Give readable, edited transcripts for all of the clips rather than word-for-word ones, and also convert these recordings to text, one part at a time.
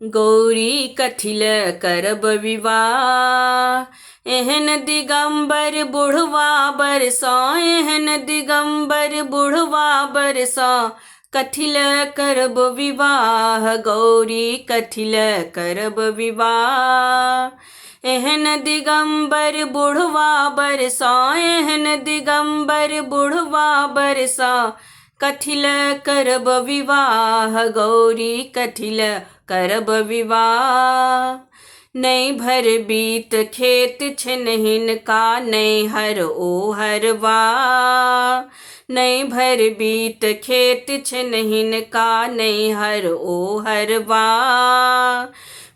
गौरी कथिल करब विवाह। एहन दिगंबर बुढ़वा बरसा, एहन दिगंबर बुढ़वा बरसा, कथिल करब विवाह। गौरी कथिल करब विवाह। एहन दिगंबर बुढ़वा बरसा, एहन दिगंबर बुढ़वा बरसा, कथिल करब विवाह। गौरी कथिल करब विवाह। नहीं भर बीत खेत छनहिन का, नहीं हर ओ हरवा। नहीं भर बीत खेत छनहिन का, नहीं हर ओ हरवा।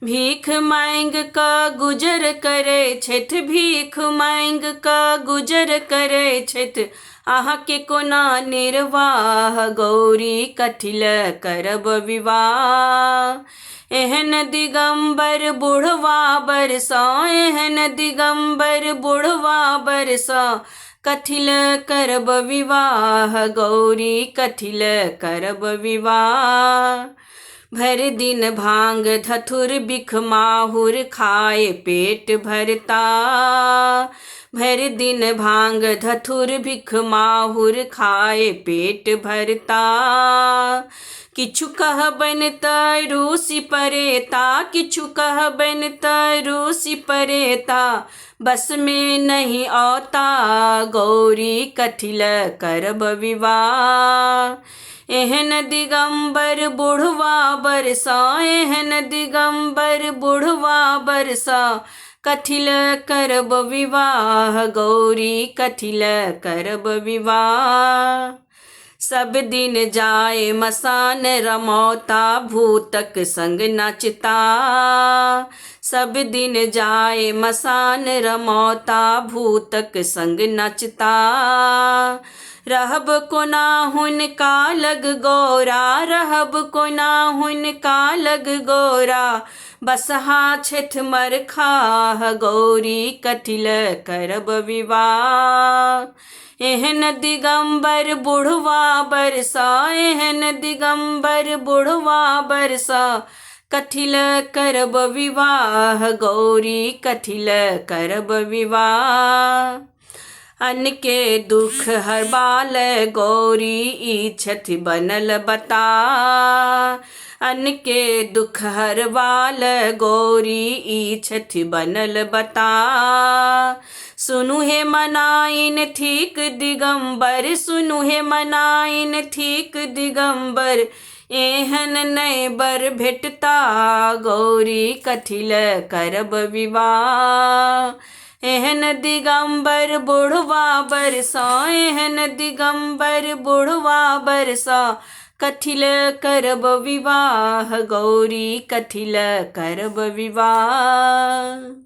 भीख मांग का गुजर करे छथि, भीख मांग का गुजर करे छथि, आहा के कोना निर्वाह। गौरी कथिल करब विवाह। एहन दिगंबर बुढ़वा बरसा, एहन दिगंबर बुढ़वा बरसा, कथिल करब विवाह। गौरी कथिल करब विवाह। भर दिन भांग धथुर बिख माहुर, खाए पेट भरता। भर दिन भांग धथुर बिख माहुर, खाए पेट भरता। किछु कहबन त रूसी परेता, किछु कहबन त रूसी परेता, बस में नहीं आता। गौरी कथिल करब विवाह। एहन दिगंबर बुढ़वा बरसा, एहन दिगंबर बुढ़वा बरसा, कथिल करब विवाह। गौरी कथिल करब विवाह। सब दिन जाए मसान रमौता, भूतक संग नचता। सब दिन जाए मसान रमौता, भूतक संग नचता। रहब कोना हुनका लग गौरा, रहब कोना हुनका लग गौरा, बसहा छथि मरखाह। गौरी कथिल करब विवाह। एहन दिगंबर बुढ़वा बरसा, एहन दिगंबर बुढ़वा बरसा, कथिल करब विवाह। गौरी कथिल करब विवाह। अन्न के दुख हरबाल गौरी, ई छथि बनल बता। अन्न के दुख हरबाल गौरी, ई छथि बनल बता। सुनु हे मनाइन ठीक दिगंबर, सुनु हे मनाइन ठीक दिगंबर, एहन नहीं बर भेटता। गौरी कथिल करब विवाह। एहन दिगंबर बुढ़वा बरसा, एहन दिगंबर बुढ़वा बरसा, कथिल करब विवाह। गौरी कथिल करब विवाह।